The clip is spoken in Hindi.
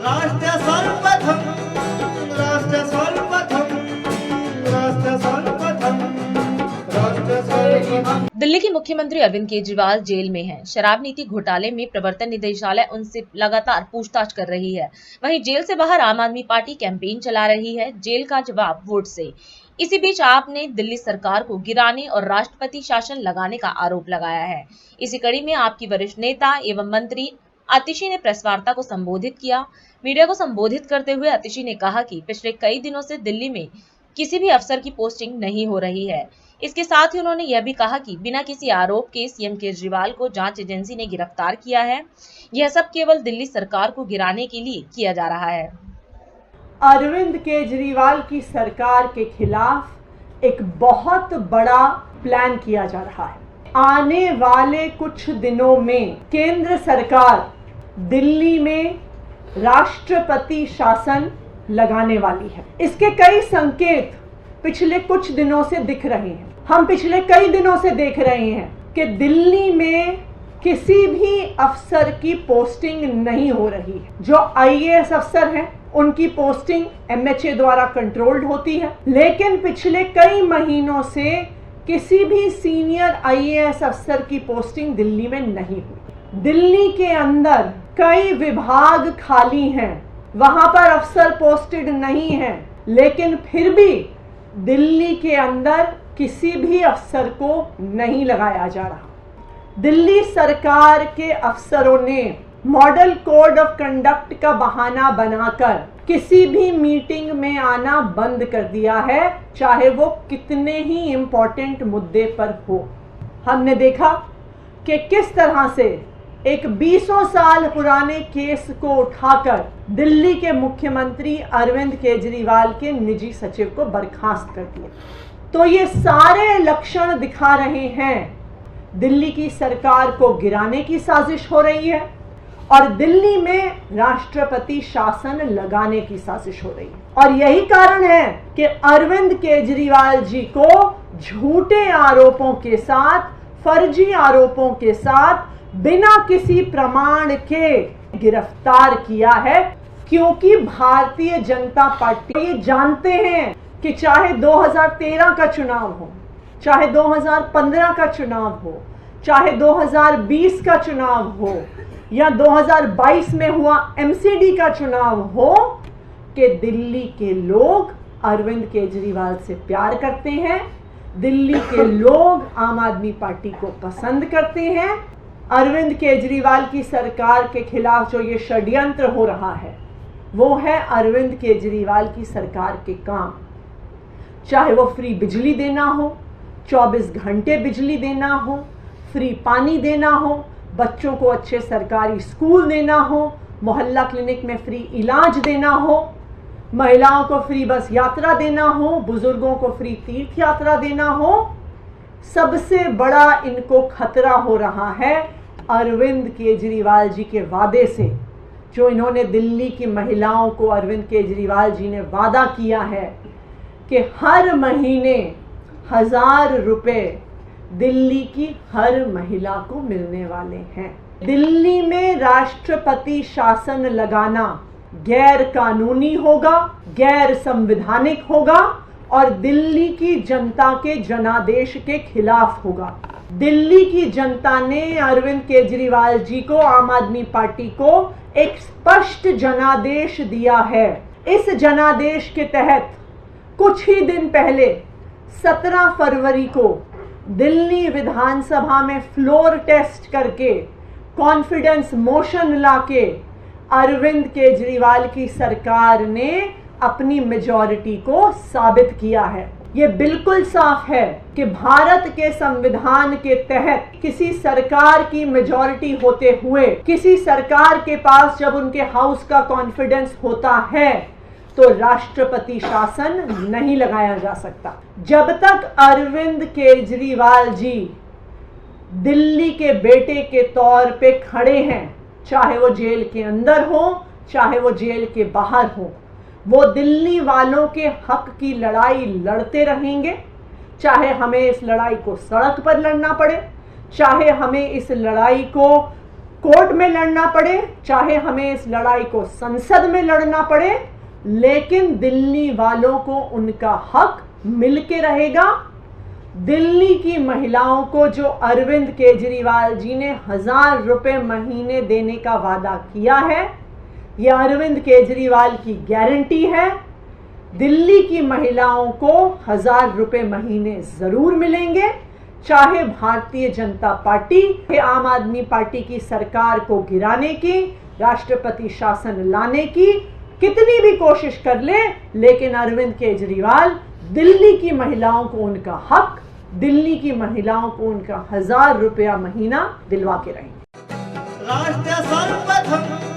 राष्ट्र सर्वप्रथम, राष्ट्र सर्वप्रथम, राष्ट्र सर्वप्रथम, राष्ट्र सर्वप्रथम। दिल्ली के मुख्यमंत्री अरविंद केजरीवाल जेल में हैं। शराब नीति घोटाले में प्रवर्तन निदेशालय उनसे लगातार पूछताछ कर रही है। वहीं जेल से बाहर आम आदमी पार्टी कैंपेन चला रही है, जेल का जवाब वोट से। इसी बीच आपने दिल्ली सरकार को गिराने और राष्ट्रपति शासन लगाने का आरोप लगाया है। इसी कड़ी में आपकी वरिष्ठ नेता एवं मंत्री आतिशी ने प्रेस वार्ता को संबोधित किया। मीडिया को संबोधित करते हुए आतिशी ने कहा कि पिछले कई दिनों से दिल्ली में किसी भी अफसर की पोस्टिंग नहीं हो रही है। इसके साथ ही उन्होंने यह भी कहा कि बिना किसी आरोप के सीएम केजरीवाल को जांच एजेंसी ने गिरफ्तार किया है। यह सब केवल दिल्ली सरकार को गिराने के लिए किया जा रहा है। अरविंद केजरीवाल की सरकार के खिलाफ एक बहुत बड़ा प्लान किया जा रहा है। आने वाले कुछ दिनों में केंद्र सरकार दिल्ली में राष्ट्रपति शासन लगाने वाली है। इसके कई संकेत पिछले कुछ दिनों से दिख रहे हैं। हम पिछले कई दिनों से देख रहे हैं कि दिल्ली में किसी भी अफसर की पोस्टिंग नहीं हो रही है। जो आईएएस अफसर हैं उनकी पोस्टिंग एमएचए द्वारा कंट्रोल्ड होती है, लेकिन पिछले कई महीनों से किसी भी सीनियर आईएएस अफसर की पोस्टिंग दिल्ली में नहीं हुई। दिल्ली के अंदर कई विभाग खाली हैं, वहां पर अफसर पोस्टेड नहीं हैं, लेकिन फिर भी दिल्ली के अंदर किसी भी अफसर को नहीं लगाया जा रहा। दिल्ली सरकार के अफसरों ने मॉडल कोड ऑफ कंडक्ट का बहाना बनाकर किसी भी मीटिंग में आना बंद कर दिया है, चाहे वो कितने ही इम्पोर्टेंट मुद्दे पर हो। हमने देखा कि किस तरह से एक 20 साल पुराने केस को उठाकर दिल्ली के मुख्यमंत्री अरविंद केजरीवाल के निजी सचिव को बर्खास्त कर दिया। तो ये सारे लक्षण दिखा रहे हैं दिल्ली की सरकार को गिराने की साजिश हो रही है और दिल्ली में राष्ट्रपति शासन लगाने की साजिश हो रही है। और यही कारण है कि अरविंद केजरीवाल जी को झूठे आरोपों के साथ, फर्जी आरोपों के साथ, बिना किसी प्रमाण के गिरफ्तार किया है, क्योंकि भारतीय जनता पार्टी ये जानते हैं कि चाहे 2013 का चुनाव हो, चाहे 2015 का चुनाव हो, चाहे 2020 का चुनाव हो या 2022 में हुआ एमसीडी का चुनाव हो, कि दिल्ली के लोग अरविंद केजरीवाल से प्यार करते हैं, दिल्ली के लोग आम आदमी पार्टी को पसंद करते हैं। अरविंद केजरीवाल की सरकार के खिलाफ जो ये षड्यंत्र हो रहा है वो है अरविंद केजरीवाल की सरकार के काम। चाहे वो फ्री बिजली देना हो, 24 घंटे बिजली देना हो, फ्री पानी देना हो, बच्चों को अच्छे सरकारी स्कूल देना हो, मोहल्ला क्लिनिक में फ्री इलाज देना हो, महिलाओं को फ्री बस यात्रा देना हो, बुजुर्गों को फ्री तीर्थ यात्रा देना हो। सबसे बड़ा इनको खतरा हो रहा है अरविंद केजरीवाल जी के वादे से, जो इन्होंने दिल्ली की महिलाओं को, अरविंद केजरीवाल जी ने वादा किया है कि हर महीने 1000 रुपए दिल्ली की हर महिला को मिलने वाले हैं। दिल्ली में राष्ट्रपति शासन लगाना गैर कानूनी होगा, गैर संवैधानिक होगा और दिल्ली की जनता के जनादेश के खिलाफ होगा। दिल्ली की जनता ने अरविंद केजरीवाल जी को, आम आदमी पार्टी को एक स्पष्ट जनादेश दिया है। इस जनादेश के तहत कुछ ही दिन पहले 17 फरवरी को दिल्ली विधानसभा में फ्लोर टेस्ट करके, कॉन्फिडेंस मोशन लाके अरविंद केजरीवाल की सरकार ने अपनी मेजॉरिटी को साबित किया है। ये बिल्कुल साफ है कि भारत के संविधान के तहत किसी सरकार की मेजॉरिटी होते हुए, किसी सरकार के पास जब उनके हाउस का कॉन्फिडेंस होता है तो राष्ट्रपति शासन नहीं लगाया जा सकता। जब तक अरविंद केजरीवाल जी दिल्ली के बेटे के तौर पे खड़े हैं, चाहे वो जेल के अंदर हो, चाहे वो जेल के बाहर हो, वो दिल्ली वालों के हक की लड़ाई लड़ते रहेंगे। चाहे हमें इस लड़ाई को सड़क पर लड़ना पड़े, चाहे हमें इस लड़ाई को कोर्ट में लड़ना पड़े, चाहे हमें इस लड़ाई को संसद में लड़ना पड़े, लेकिन दिल्ली वालों को उनका हक मिलके रहेगा। दिल्ली की महिलाओं को जो अरविंद केजरीवाल जी ने 1000 रुपए महीने देने का वादा किया है, यह अरविंद केजरीवाल की गारंटी है। दिल्ली की महिलाओं को 1000 रुपए महीने जरूर मिलेंगे, चाहे भारतीय जनता पार्टी आम आदमी पार्टी की सरकार को गिराने की, राष्ट्रपति शासन लाने की कितनी भी कोशिश कर ले, लेकिन अरविंद केजरीवाल दिल्ली की महिलाओं को उनका हक, दिल्ली की महिलाओं को उनका 1000 रुपया महीना दिलवा के रहेंगे। राष्ट्र सर्वप्रथम